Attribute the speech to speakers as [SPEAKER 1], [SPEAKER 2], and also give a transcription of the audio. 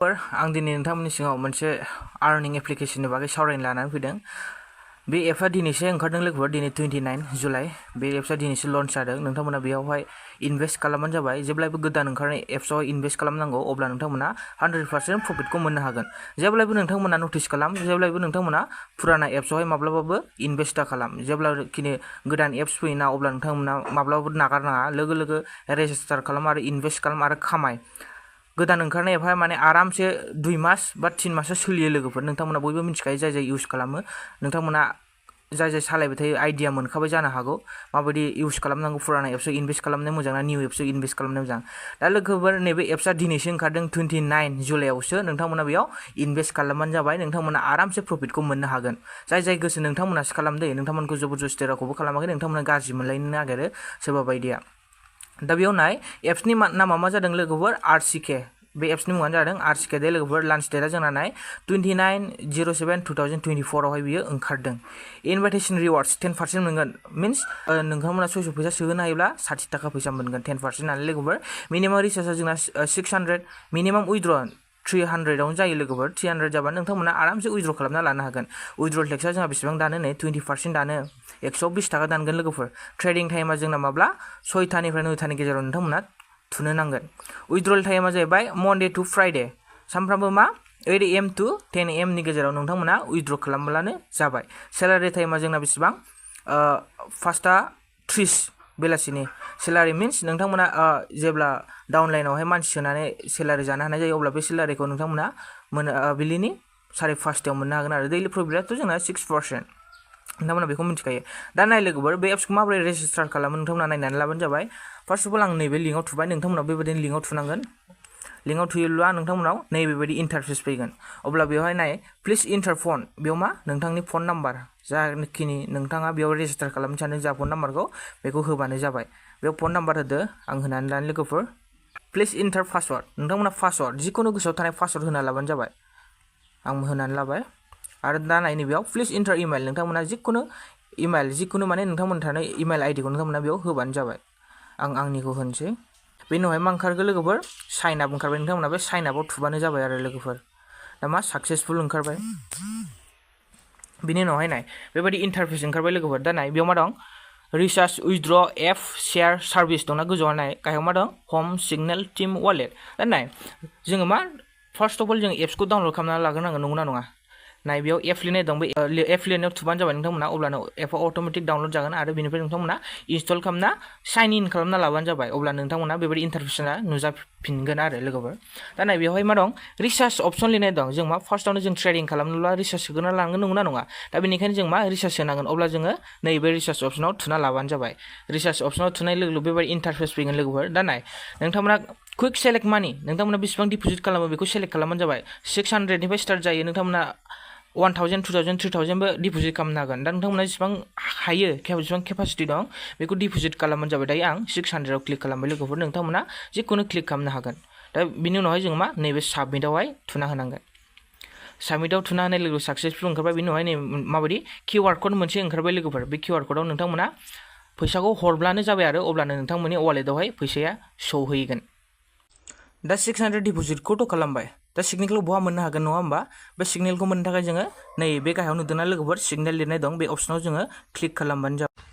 [SPEAKER 1] आं दिनै नोंथांमोननि सिगाङाव मोनसे आर्निं एप्लिकेशननि बागै सावरायनो लानानै फैदों। बे एपआ दिनैसो ओंखारदों लोगोफोर, दिनै 29 जुलाइ। बे एप्सआ दिनैसो लन्च जादों। नोंथांमोना बेयावहाय इनभेस्ट खालामबानो जाबाय। जेब्लायबो गोदान ओंखारनाय एप्सआव इनभेस्ट खालामनांगौ, अब्ला नोंथांमोना 100% प्रफिटखौ मोननो हागोन। जेब्लायबो नोंथांमोना नटिस खालाम, जेब्लायबो नोंथांमोना फुराना एप्सआवहाय माब्लाबाबो इनभेस्ट दा खालाम। जेब्लाखिनि गोदान एप्स फैयोना, अब्ला नोंथांमोना माब्लाबाबो नागारनाङा। लोगो लोगो रेजिस्टार खालाम आरो इनभेस्ट खालाम आरो खामाय। गोदान ओंखारनाय एपआ माने आरामसे 2 मास बा 3 माससो सोलियो लोगोफोर। नोंथांमोना बयबो मिथिखायो, जाय जाय इउज खालामो। नोंथांमोना जाय जाय सालायबाय थायो आइडिया मोनखाबाय जानो हागौ माबायदि इउज खालामनांगौ, फुराना एप्सआव इनभेस्ट खालामनाया मोजां ना निउ एप्सआव इनभेस्ट खालामनाया मोजां। दा लोगोफोर, नैबे एप्सआ दिनैसो ओंखारदों 29 जुलाइआवसो। नोंथांमोना बेयाव इनभेस्ट खालामबानो जाबाय। नोंथांमोना आरामसे प्रफिटखौ मोननो हागोन। जाय जाय गोसो नोंथांमोनासो खालामदो, नोंथांमोनखौ जबरदस्ति रावखौबो खालामाखै। नोंथांमोना गाज्रि मोनलायनो नागिरो सोरबा बायदिया। दा बेयाव नाय, एप्सनि नामा मा जादों लोगोफोर, RCK। बे एप्सनि मुङानो जादों RCK दे लोगोफोर। लान्च डेटआ जोंना नाय 29/07/2024 आवहाय बियो ओंखारदों। इनभाइटेसन रिवार्ड्स 10% मोनगोन। मिन्स नोंथांमोना 600 फैसा सोहोनो हायोब्ला 60 थाखा फैसा मोनगोन। 10% नालाय लोगोफोर। मिनिमाम रिचार्जआ जोंना 600, मिनिमाम उइड्र 300 जायो लोगोफोर। 300 जाबा नोंथांमोना आरामसे उइड्र खालामना लानो हागोन। उइड्रल टेक्सआ जोंहा बेसेबां दानो, नै 20% दानो। 120 थाखा दानगोन लोगोफोर। ट्रेडिं टाइमा जोंना माब्ला, 6थानिफ्राय 9थानि गेजेराव नोंथांमोना थुनो नांगोन। उइड्रल टाइमा जाहैबाय मन्डे टु फ्राइडे। सानफ्रामबो मा 8 AM to 10 AM नि गेजेराव नोंथांमोना उइड्र खालामब्लानो जाबाय। सेलारि टाइमा जोंना बेसेबां, 5:30 बेलासिनि। सेलारि मिन्स नोंथांमोना जेब्ला डाउनलाइनावहाय मानसि सोनानै सेलारि जानो हानाय जायो, अब्ला बे सेलारिखौ नोंथांमोना बिलिनि 5:30 मोननो हागोन आरो। दैलि प्रफिटआथ' जोंना 6%। नोंथांमोना बेखौ मिथिखायो। दा नाय लोगोफोर, बे एप्सखौ माबोरै रेजिस्टार खालामो नोंथांमोना नायनानै लाबानो जाबाय। फार्स्ट अफ अल आं नैबे लिंकआव थुबाय। नोंथांमोनाव बेबायदिनो लिंकआव थुनांगोन। लिंकआव थुयोब्ला नोंथांमोनाव नैबेबायदि इन्टारफेस फैगोन। अब्ला बेवहाय नाय, प्लिज इन्टार फन। बेयाव मा, नोंथांनि फन नाम्बार, जाखिनि नोंथाङा बेयाव रेजिस्टार खालामनो सानो जा फन नाम्बारखौ, बेखौ होबानो जाबाय। बेयाव फन नाम्बार होदो, आं होनानै लानो लोगोफोर। Please inter password. नोंथांमोना पासवार्ड जिखुनु गोसोआव थानाय पासवार्ड होना लाबानो जाबाय। आं होनानै लाबाय। आरो दा नाय, नैबेयाव प्लिज इन्टार इमेल। नोंथांमोना जिखुनु इमेल, जिखुनु माने नोंथांमोन थानाय इमेल आइडिखौ नोंथांमोना बेयाव होबानो जाबाय। आं आंनिखौ होनोसै। बेनि उनावहाय मा ओंखारगोन लोगोफोर, साइन आप ओंखारबाय। नोंथांमोना बे साइन आपआव थुबानो जाबाय आरो लोगोफोर। दा मा, साक्सेसफुल ओंखारबाय। बिनि उनावहाय नाय, बेबायदि इन्टारफेस ओंखारबाय लोगोफोर। दा नाय, बेयाव मा दं, recharge, withdraw, F, share, service दंना गोजौआव। नाय, गाहायाव मा दं, हम, सिगनेल, टिम, वालेट। दा नाय, जोङो मा, फार्स्ट अफ अल जों एप्सखौ डाउनलड खालामनानै लाग्रोनांगोन, नंगौना नङा? नाय, बेयाव एप लिरनाय दं। बे एप लिरनायाव थुबानो जाबाय नोंथांमोना। अब्लानो एपआ अट'मेटिक डाउनलड जागोन आरो बेनिफ्राय नोंथांमोना इनस्टल खालामना साइन इन खालामना लाबानो जाबाय। अब्ला नोंथांमोना बेबायदि इन्टारफेसआ नुजाफिनगोन आरो लोगोफोर। दा नाय, बेवहाय मा दं, रिचार्ज अपसन लिरनाय दं। जों मा, फार्स्टआवनो जों ट्रेडिं खालामनोब्ला रिचार्ज सोग्रोना लानांगोन, नंगौना नङा? दा बेनिखायनो जों मा, रिचार्ज सोनांगोन। अब्ला जोङो नैबे रिचार्ज अपसनाव थुना लाबानो जाबाय। रिचार्ज अपसनाव थुनाय लोगो लोगो बेबायदि इन्टारफेस फैगोन लोगोफोर। दा नाय, नोंथांमोना कुइक सेलेक्ट मानि, नोंथांमोना बेसेबां डिप'जिट खालामो बेखौ सेलेक्ट खालामबानो जाबाय। 600निफ्राय स्टार्ट जायो। नोंथांमोना 1000, 2000, 3000बो डिप'जिट खालामनो हागोन। दा नोंथांमोना जेसेबां हायो, जेसेबां केपासिटि दं, बेखौ डिप'जिट खालामबानो जाबाय। दायो आं 600आव क्लिक खालामबाय लोगोफोर। नोंथांमोना जिखुनु क्लिक खालामनो हागोन। दा बिनि उनावहाय जों मा, नैबे साबमिटआवहाय थुना होनांगोन। साबमिटआव थुना होनाय लोगो साक्सेसफुल ओंखारबाय। बिनि उनावहाय नै माबायदि QR क'ड मोनसे ओंखारबाय लोगोफोर। बे QR क'डआव नोंथांमोना फैसाखौ हरब्लानो जाबाय आरो अब्लानो नोंथांमोननि वालेटआवहाय फैसाया सौहैगोन। दा 600 डिप'जिटखौथ' खालामबाय। दा सिगनेलखौ बहा मोननो हागोन, नङा होमबा? बे सिगनेलखौ मोननो थाखाय जोङो नै बे गाहायाव नुदोंना लोगोफोर, सिगनेल लिरनाय दं। बे अपसनाव जोङो क्लिक खालामबानो जाबाय।